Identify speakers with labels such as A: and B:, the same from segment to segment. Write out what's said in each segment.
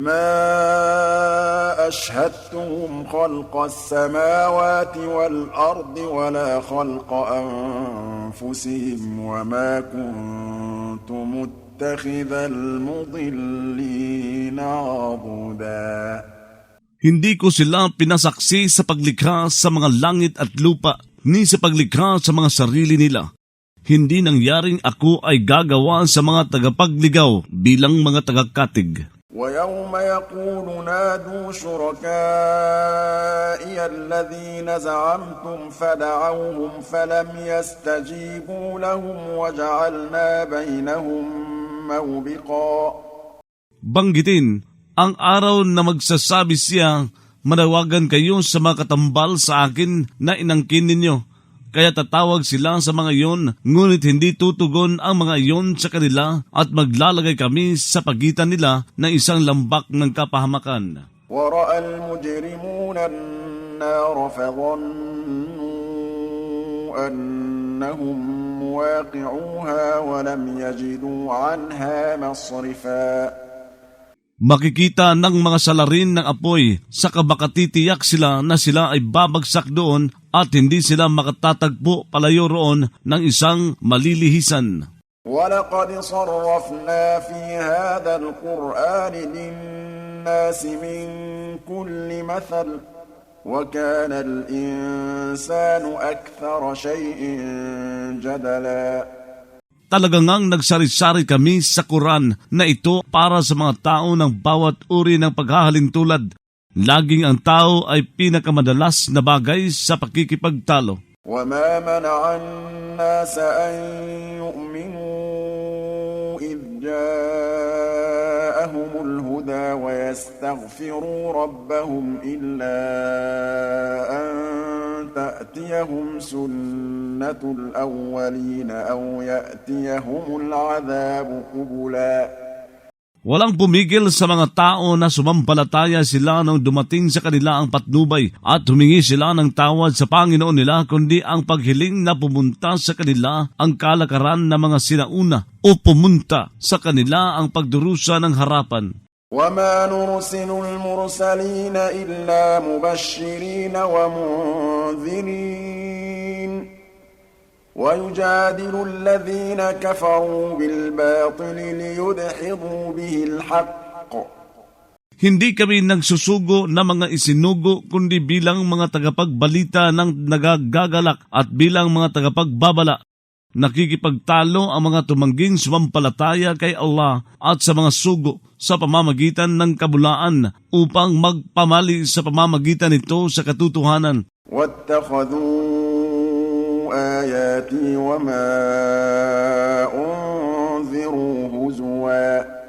A: ما أشهدتهم خلق السماوات والأرض ولا خلق أنفسهم وما كنت متخذ المضلين عضدا.
B: Hindi ko sila pinasaksi sa paglikha sa mga langit at lupa, ni sa paglikha sa mga sarili nila. Hindi nangyaring ako ay gagawa sa mga tagapagligaw bilang mga tagakatig.
A: وَيَوْمَ يَقُولُ نَادُوا شُرَكَائِيَ الَّذِينَ زَعَمْتُمْ فَدَعَوْهُمْ فَلَمْ يَسْتَجِيبُوا لَهُمْ وَجَعَلْنَا بَيْنَهُمْ مَوْبِقًا.
B: Banggitin ang araw na magsasabi siya, manawagan kayo sa mga katambal sa akin na inangkin ninyo. Kaya tatawag sila sa mga iyon, ngunit hindi tutugon ang mga iyon sa kanila at maglalagay kami sa pagitan nila ng isang lambak ng kapahamakan.
A: وَرَأَى الْمُجْرِمُونَ النَّارَ فَظَنُّوا أَنَّهُمْ مُوَاقِعُوهَا وَلَمْ يَجِدُوا عَنْهَا مَصْرِفًا.
B: Makikita ng mga salarin ng apoy, saka makatitiyak sila na sila ay babagsak doon at hindi sila makatatagpo palayo roon ng isang malilihisan.
A: وَلَقَدْ صَرَّفْنَا فِي هَذَا الْقُرْآنِ لِلنَّاسِ مِنْ كُلِّ مَثَلٍ وَكَانَ الْإِنسَانُ أَكْثَرَ شَيْءٍ جَدَلًا.
B: Talaga ngang nagsari-sari kami sa Quran na ito para sa mga tao ng bawat uri ng paghahalintulad. Laging ang tao ay pinakamadalas na bagay sa pakikipagtalo.
A: وَمَا مَنَعَ النَّاسَ أَن يُؤْمِنُوا إِذْ جَاءَهُمُ الْهُدَى وَيَسْتَغْفِرُوا رَبَّهُمْ إِلَّا أَن تَأْتِيَهُمْ سُنَّةُ الْأَوَّلِينَ أَوْ يَأْتِيَهُمُ الْعَذَابُ قُبُلًا.
B: Walang pumigil sa mga tao na sumampalataya sila nang dumating sa kanila ang patnubay at humingi sila ng tawad sa Panginoon nila, kundi ang paghiling na pumunta sa kanila ang kalakaran ng mga sinauna o pumunta sa kanila ang pagdurusa ng harapan.
A: وَمَا نُرْسِلُ الْمُرْسَلِينَ إِلَّا مُبَشِّرِينَ وَمُنذِرِينَ وَيُجَادِلُ الَّذِينَ كَفَرُوا بِالْبَاطِلِ لِيُدْحِضُوا بِهِ الْحَقَّ.
B: Hindi kami nagsusugo na mga isinugo, kundi bilang mga tagapagbalita ng nagagalak at bilang mga tagapagbabala. Nakikipagtalo ang mga tumangging sumampalataya kay Allah at sa mga sugo sa pamamagitan ng kabulaan upang magpamali sa pamamagitan nito sa katotohanan.
A: وَاتَّخَذُوا آيَاتِي وَمَا أُنذِرُوا هُزُوًا.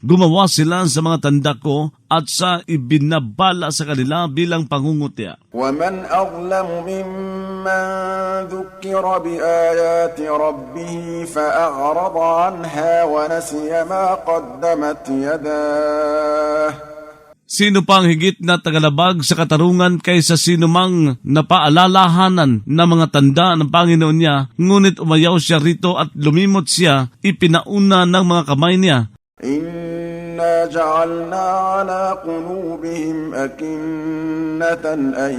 B: Gumawa sila sa mga tanda ko at sa ibinabala sa kanila bilang pangungutya.
A: وَمَنْ أَظْلَمُ مِمَّنْ ذُكِّرَ بِآيَاتِ رَبِّهِ فَأَعْرَضَ عَنْهَا وَنَسِيَ مَا قَدَّمَتْ يَدَاهُ.
B: Sino pang higit na tagalabag sa katarungan kaysa sino mang napaalalahanan ng mga tanda ng Panginoon niya, ngunit umayaw siya rito at lumimot siya, ipinauna ng mga kamay niya.
A: إِنَّا جَعَلْنَا عَلَى قُلُوبِهِمْ أَكِنَّةً أَن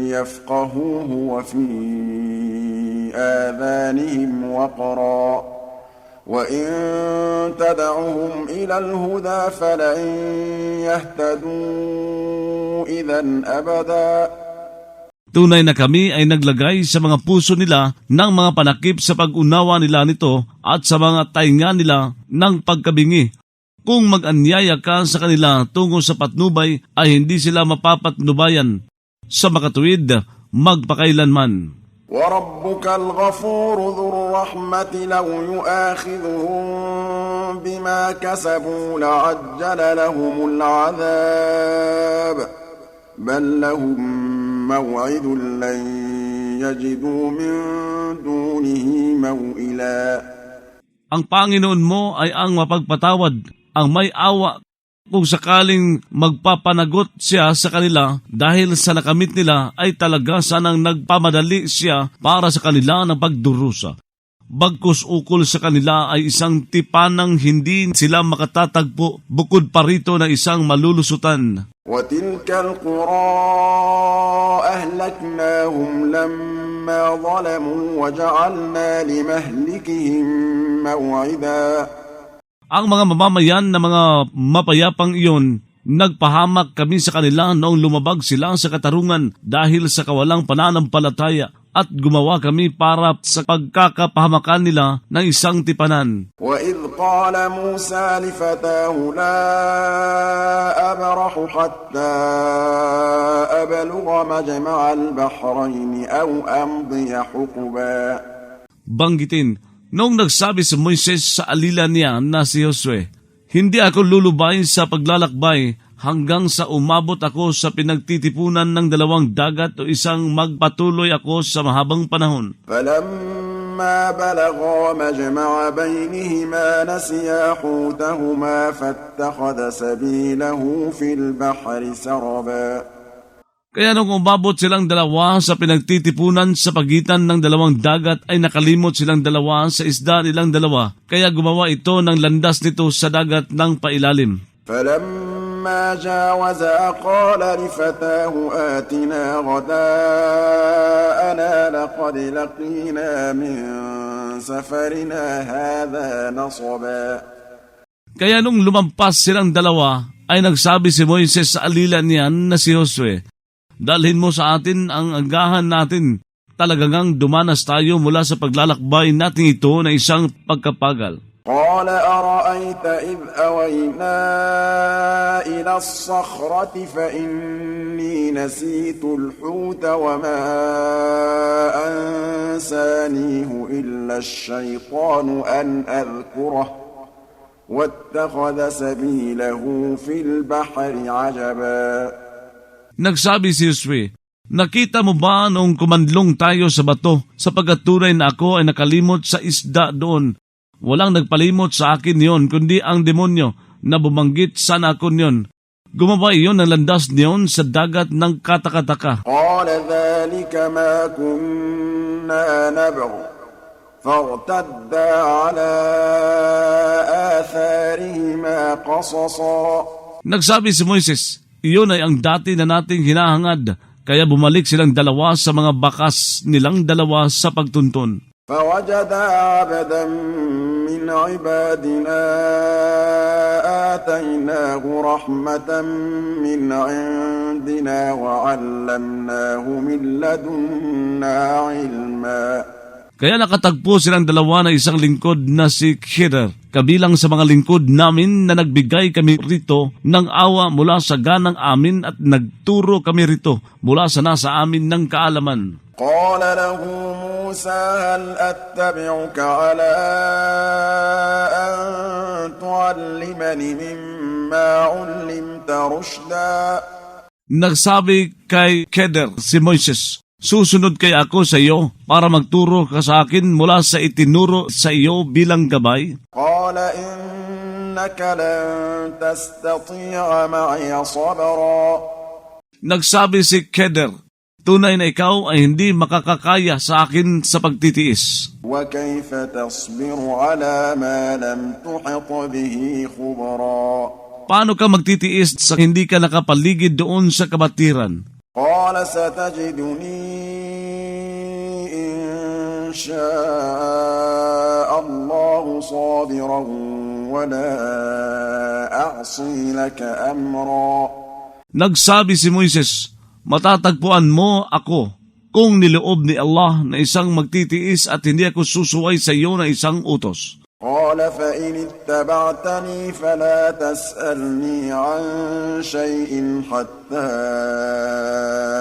A: يَفْقَهُوهُ وَفِي آذَانِهِمْ وَقْرًا وَإِن تَدْعُهُمْ إِلَى الْهُدَى فَلَن يَهْتَدُوا إِذًا أَبَدًا.
B: Tunay na kami ay naglagay sa mga puso nila ng mga panakip sa pag-unawa nila nito at sa mga tainga nila ng pagkabingi. Kung mag-anyaya ka sa kanila tungo sa patnubay ay hindi sila mapapatnubayan sa makatuwid magpakailanman.
A: وَرَبُّكَ الْغَفُورُ ذُو الرَّحْمَةِ لَوْ يُؤَاخِذُهُم بِمَا كَسَبُوا لَعَجَّلَ لَهُمُ الْعَذَابَ بَل لَّهُم مَّوْعِدٌ لَّن يَجِدُوا مِن دُونِهِ مَوْئِلًا.
B: Ang Panginoon mo ay ang mapagpatawad, ang may awa, kung sakaling magpapanagot siya sa kanila dahil sa nakamit nila ay talaga sanang nagpamadali siya para sa kanila ng pagdurusa. Bagkus ukol sa kanila ay isang tipanang hindi sila makatatagpo bukod pa rito na isang malulusutan.
A: وَتِلْكَ الْقُرَىٰ أَهْلَكْنَاهُمْ لَمَّا ظَلَمُوا وَجَعَلْنَا لِمَهْلِكِهِم مَّوْعِدًا.
B: Ang mga mamamayan na mga mapayapang iyon, nagpahamak kami sa kanila noong lumabag sila sa katarungan dahil sa kawalang pananampalataya at gumawa kami para sa pagkakapahamakan nila ng isang tipanan.
A: وَإِذْ قَالَ مُوسَى لِفَتَاهُ لَا أَبْرَحُ حَتَّى أَبْلُغَ مَجْمَعَ الْبَحْرَيْنِ أَوْ أَمْضِيَ حُقُبًا.
B: Banggitin, noong nagsabi si Moises sa alila niya na si Josue, hindi ako lulubay sa paglalakbay hanggang sa umabot ako sa pinagtitipunan ng dalawang dagat o isang magpatuloy ako sa mahabang panahon.
A: فَلَمَّا بَلَغَا مَجْمَعَ بَيْنِهِمَا نَسِيَا حُوتَهُمَا فَاتَّخَذَ سَبِيلَهُ فِي الْبَحْرِ سَرَبًا.
B: Kaya nung umabot silang dalawa sa pinagtitipunan sa pagitan ng dalawang dagat ay nakalimot silang dalawa sa isda nilang dalawa. Kaya gumawa ito ng landas nito sa dagat ng pailalim.
A: فَلَمَّا جَاوَزَا قَالَ لِفَتَاهُ آتِنَا غَدَاءَنَا لَقَدْ لَقِينَا مِنْ سَفَرِنَا هَذَا نَصَبًا.
B: Kaya nung lumampas silang dalawa ay nagsabi si Moises sa alila niyan na si Josue, dalhin mo sa atin ang agahan natin. Talagang dumanas tayo mula sa paglalakbay natin ito na isang pagkapagal.
A: قال أرأيت إذ أوينا إلى الصخرة فإني نسيت الحوت وما أنسانيه إلا الشيطان أن أذكره واتخذ سبيله في البحر عجبا.
B: Nagsabi si Josue, nakita mo ba noong kumandlong tayo sa bato sapagkat tunay na ako ay nakalimot sa isda doon? Walang nagpalimot sa akin yon, kundi ang demonyo na bumanggit sa nakon yon. Gumawa iyon ng landas niyon sa dagat ng katakataka.
A: قال ذلك ما كنا نبغ فارتدا على آثارهما قصصا.
B: Nagsabi si Moises, iyon ay ang dati na nating hinahangad, kaya bumalik silang dalawa sa mga bakas nilang dalawa sa pagtuntun.
A: فوجدا عبدا من عبادنا آتيناه رحمة من عندنا وعلمناه من لدنا علما.
B: Kaya nakatagpo silang dalawa na isang lingkod na si Kheder, kabilang sa mga lingkod namin na nagbigay kami rito ng awa mula sa ganang amin at nagturo kami rito mula sa nasa amin ng kaalaman.
A: قال له موسى هل أتبعك على أن تعلمني مما علمت رشدا.
B: Nagsabi kay Kheder si Moises, susunod kaya ako sa iyo para magturo ka sa akin mula sa itinuro sa iyo bilang gabay.
A: قال إنك لن تستطيع معي صبرا.
B: Nagsabi si Kheder, tunay na ikaw ay hindi makakakaya sa akin sa pagtitiis.
A: وكيف تصبر على ما لم تحط به خبرا.
B: Paano ka magtitiis sa hindi ka nakapaligid doon sa kabatiran?
A: قال ستجدني إن شاء الله صابرا ولا أعصي لك أمرا.
B: Nagsabi si Moises, matatagpuan mo ako kung niloob ni Allah na isang magtitiis at hindi ako susuway sa iyo na isang utos.
A: قال فإن اتبعتني فلا تسألني عن شيء حتى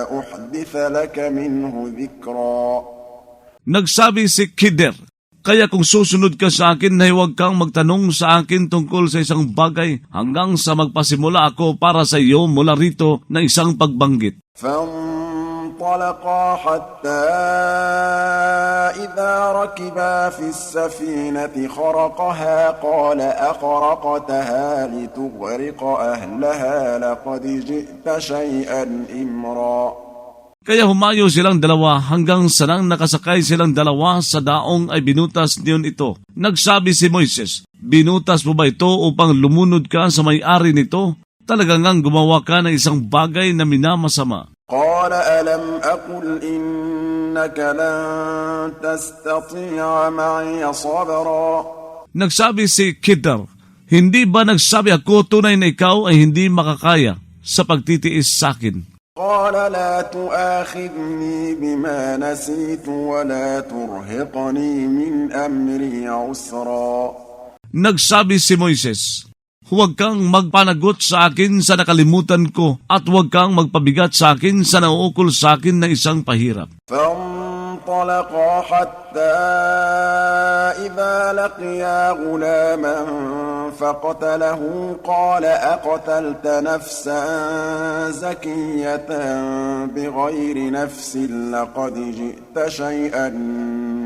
A: أحدث لك منه ذكرا.
B: Nagsabi si Kheder, kaya kung susunod ka sa akin ay huwag kang magtanong sa akin tungkol sa isang bagay hanggang sa magpasimula ako para sa iyo mula rito na isang pagbanggit.
A: فانطلقا حتى إذا ركبا في السفينة خرقها قال أخرقتها لتغرق أهلها لقد جئت شيئا إمرا.
B: Kaya humayo silang dalawa hanggang sa nang nakasakay silang dalawa sa daong ay binutas niyon ito. Nagsabi si Moises, binutas mo ba ito upang lumunod ka sa may-ari nito? Talagang ngang gumawa ka ng isang bagay na minamasama.
A: قال ألم أقل إنك لن تستطيع معي صبرا.
B: Nagsabi si Kedar, hindi ba nagsabi ako tunay na ikaw ay hindi makakaya sa pagtitiis sa akin?
A: قال لا تؤاخذني بما نسيت ولا ترهقني من أمري عسرا.
B: Nagsabi si Moises, huwag kang magpanagot sa akin sa nakalimutan ko at huwag kang magpabigat sa akin sa nauukol sa akin na isang pahirap.
A: فانطلقا حتى إذا لقيا غلاما فقتله قال أقتلت نفسا زكية بغير نفس لقد جئت شيئا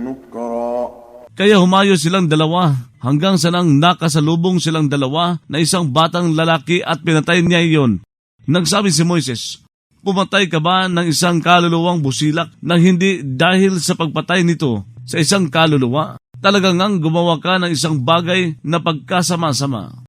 A: نكرا.
B: Kaya humayo silang dalawa hanggang sa nang nakasalubong silang dalawa na isang batang lalaki at pinatay niya iyon. Nagsabi si Moises, pumatay ka ba ng isang kaluluwang busilak na hindi dahil sa pagpatay nito sa isang kaluluwa? Talagang ngang gumawa ka ng isang bagay na pagkasama-sama.